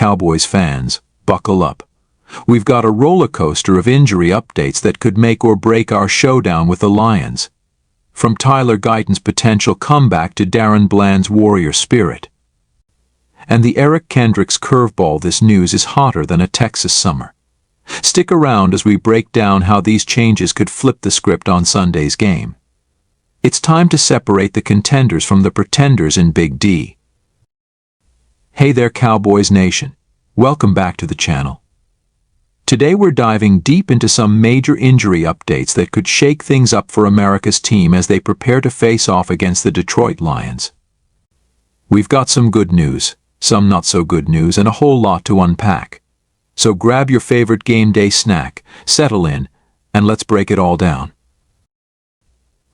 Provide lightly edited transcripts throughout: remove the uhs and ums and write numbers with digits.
Cowboys fans, buckle up. We've got a roller coaster of injury updates that could make or break our showdown with the Lions. From Tyler Guyton's potential comeback to DaRon Bland's warrior spirit. And the Eric Kendricks curveball, this news is hotter than a Texas summer. Stick around as we break down how these changes could flip the script on Sunday's game. It's time to separate the contenders from the pretenders in Big D. Hey there, Cowboys Nation. Welcome back to the channel. Today we're diving deep into some major injury updates that could shake things up for America's team as they prepare to face off against the Detroit Lions. We've got some good news, some not so good news, and a whole lot to unpack. So grab your favorite game day snack, settle in, and let's break it all down.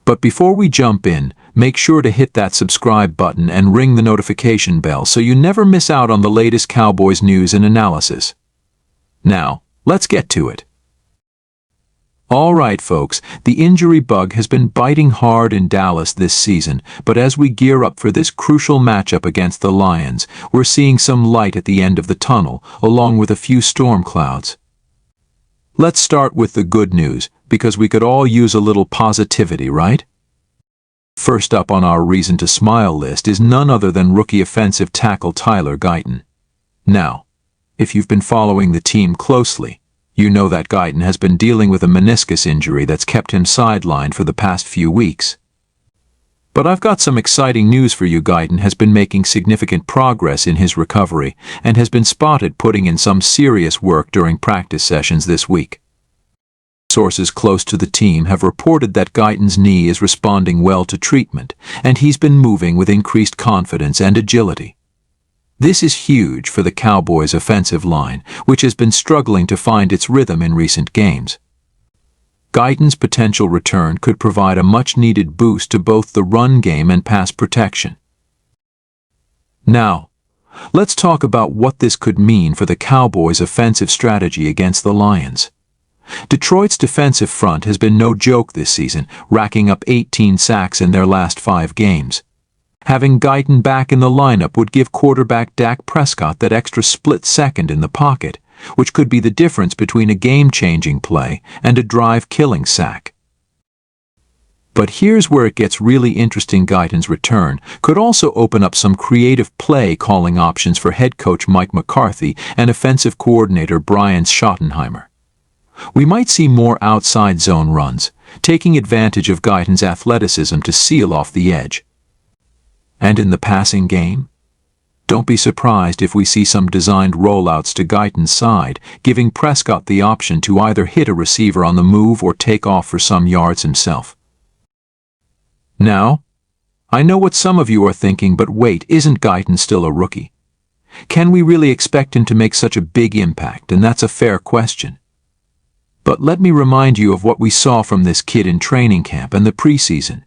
But before we jump in, make sure to hit that subscribe button and ring the notification bell so you never miss out on the latest Cowboys news and analysis. Now, let's get to it. All right, folks, the injury bug has been biting hard in Dallas this season, but as we gear up for this crucial matchup against the Lions, we're seeing some light at the end of the tunnel, along with a few storm clouds. Let's start with the good news, because we could all use a little positivity, right? First up on our reason to smile list is none other than rookie offensive tackle Tyler Guyton. Now, if you've been following the team closely, you know that Guyton has been dealing with a meniscus injury that's kept him sidelined for the past few weeks. But I've got some exciting news for you. Guyton has been making significant progress in his recovery and has been spotted putting in some serious work during practice sessions this week. Sources close to the team have reported that Guyton's knee is responding well to treatment, and he's been moving with increased confidence and agility. This is huge for the Cowboys' offensive line, which has been struggling to find its rhythm in recent games. Guyton's potential return could provide a much-needed boost to both the run game and pass protection. Now, let's talk about what this could mean for the Cowboys' offensive strategy against the Lions. Detroit's defensive front has been no joke this season, racking up 18 sacks in their last 5 games. Having Guyton back in the lineup would give quarterback Dak Prescott that extra split second in the pocket, which could be the difference between a game-changing play and a drive-killing sack. But here's where it gets really interesting. Guyton's return could also open up some creative play-calling options for head coach Mike McCarthy and offensive coordinator Brian Schottenheimer. We might see more outside zone runs, taking advantage of Guyton's athleticism to seal off the edge. And in the passing game? Don't be surprised if we see some designed rollouts to Guyton's side, giving Prescott the option to either hit a receiver on the move or take off for some yards himself. Now, I know what some of you are thinking, but wait, isn't Guyton still a rookie? Can we really expect him to make such a big impact? And that's a fair question. But let me remind you of what we saw from this kid in training camp and the preseason.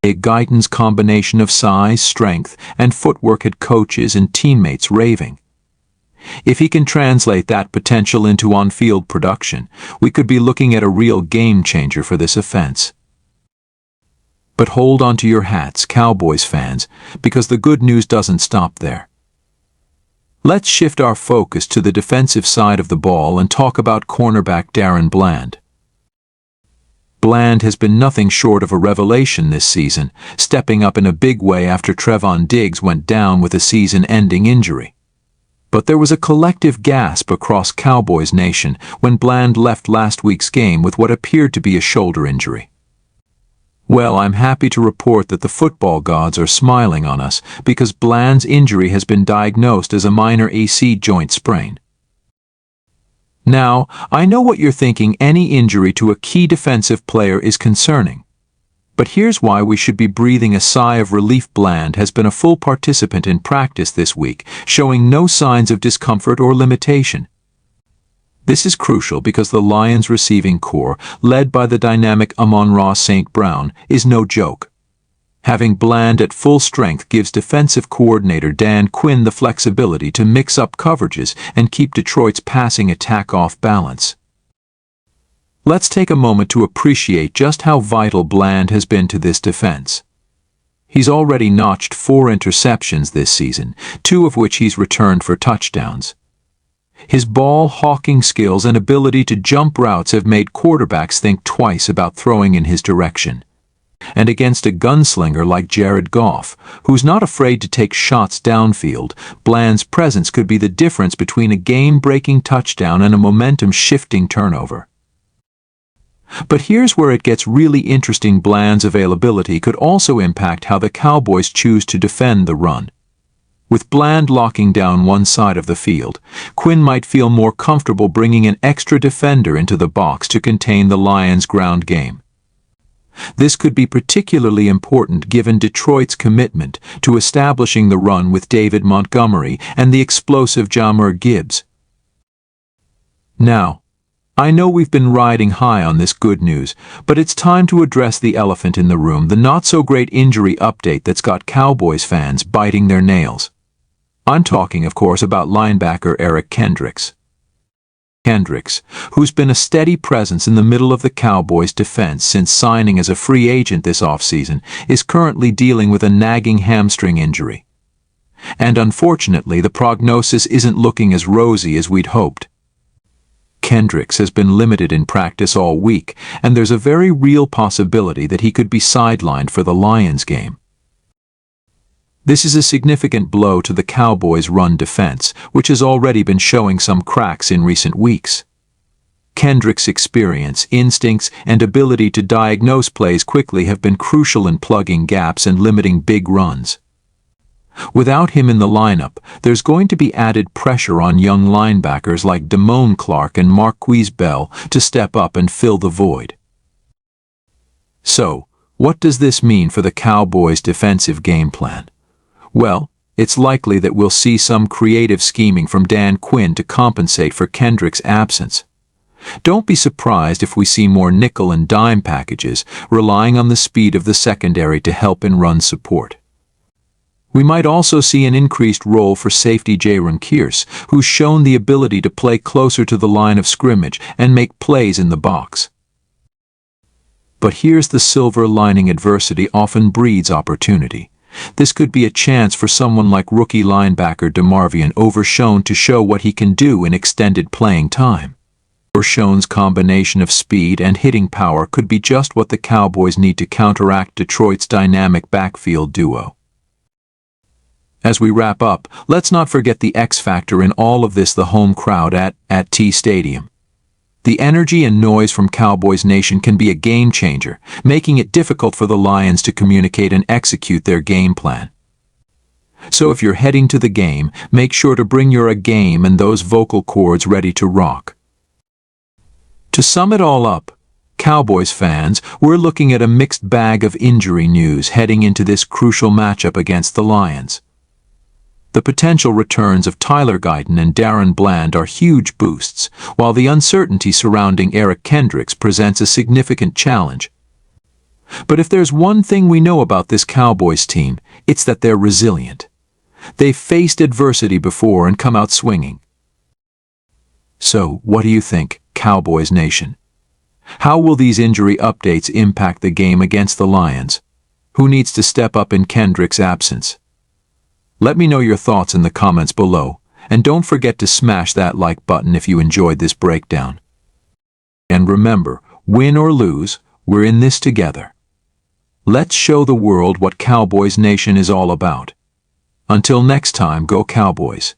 Guyton's combination of size, strength, and footwork had coaches and teammates raving. If he can translate that potential into on-field production, we could be looking at a real game-changer for this offense. But hold on to your hats, Cowboys fans, because the good news doesn't stop there. Let's shift our focus to the defensive side of the ball and talk about cornerback DaRon Bland. Bland has been nothing short of a revelation this season, stepping up in a big way after Trevon Diggs went down with a season-ending injury. But there was a collective gasp across Cowboys Nation when Bland left last week's game with what appeared to be a shoulder injury. Well, I'm happy to report that the football gods are smiling on us because Bland's injury has been diagnosed as a minor AC joint sprain. Now, I know what you're thinking. Any injury to a key defensive player is concerning. But here's why we should be breathing a sigh of relief. Bland has been a full participant in practice this week, showing no signs of discomfort or limitation. This is crucial because the Lions' receiving corps, led by the dynamic Amon-Ra St. Brown, is no joke. Having Bland at full strength gives defensive coordinator Dan Quinn the flexibility to mix up coverages and keep Detroit's passing attack off balance. Let's take a moment to appreciate just how vital Bland has been to this defense. He's already notched 4 interceptions this season, 2 of which he's returned for touchdowns. His ball-hawking skills and ability to jump routes have made quarterbacks think twice about throwing in his direction. And against a gunslinger like Jared Goff, who's not afraid to take shots downfield, Bland's presence could be the difference between a game-breaking touchdown and a momentum-shifting turnover. But here's where it gets really interesting. Bland's availability could also impact how the Cowboys choose to defend the run. With Bland locking down one side of the field, Quinn might feel more comfortable bringing an extra defender into the box to contain the Lions' ground game. This could be particularly important given Detroit's commitment to establishing the run with David Montgomery and the explosive Jahmyr Gibbs. Now, I know we've been riding high on this good news, but it's time to address the elephant in the room, the not-so-great injury update that's got Cowboys fans biting their nails. I'm talking, of course, about linebacker Eric Kendricks. Kendricks, who's been a steady presence in the middle of the Cowboys' defense since signing as a free agent this offseason, is currently dealing with a nagging hamstring injury. And unfortunately, the prognosis isn't looking as rosy as we'd hoped. Kendricks has been limited in practice all week, and there's a very real possibility that he could be sidelined for the Lions game. This is a significant blow to the Cowboys' run defense, which has already been showing some cracks in recent weeks. Kendricks' experience, instincts, and ability to diagnose plays quickly have been crucial in plugging gaps and limiting big runs. Without him in the lineup, there's going to be added pressure on young linebackers like Damone Clark and Marquise Bell to step up and fill the void. So, what does this mean for the Cowboys' defensive game plan? Well, it's likely that we'll see some creative scheming from Dan Quinn to compensate for Kendricks' absence. Don't be surprised if we see more nickel and dime packages, relying on the speed of the secondary to help in run support. We might also see an increased role for safety DaRon Bland, who's shown the ability to play closer to the line of scrimmage and make plays in the box. But here's the silver lining: adversity often breeds opportunity. This could be a chance for someone like rookie linebacker DeMarvion Overshown to show what he can do in extended playing time. Overshown's combination of speed and hitting power could be just what the Cowboys need to counteract Detroit's dynamic backfield duo. As we wrap up, let's not forget the X factor in all of this: the home crowd at T Stadium. The energy and noise from Cowboys Nation can be a game changer, making it difficult for the Lions to communicate and execute their game plan. So if you're heading to the game, make sure to bring your A game and those vocal cords ready to rock. To sum it all up, Cowboys fans, we're looking at a mixed bag of injury news heading into this crucial matchup against the Lions. The potential returns of Tyler Guyton and DaRon Bland are huge boosts, while the uncertainty surrounding Eric Kendricks presents a significant challenge. But if there's one thing we know about this Cowboys team, it's that they're resilient. They've faced adversity before and come out swinging. So, what do you think, Cowboys Nation? How will these injury updates impact the game against the Lions? Who needs to step up in Kendricks' absence? Let me know your thoughts in the comments below, and don't forget to smash that like button if you enjoyed this breakdown. And remember, win or lose, we're in this together. Let's show the world what Cowboys Nation is all about. Until next time, go Cowboys.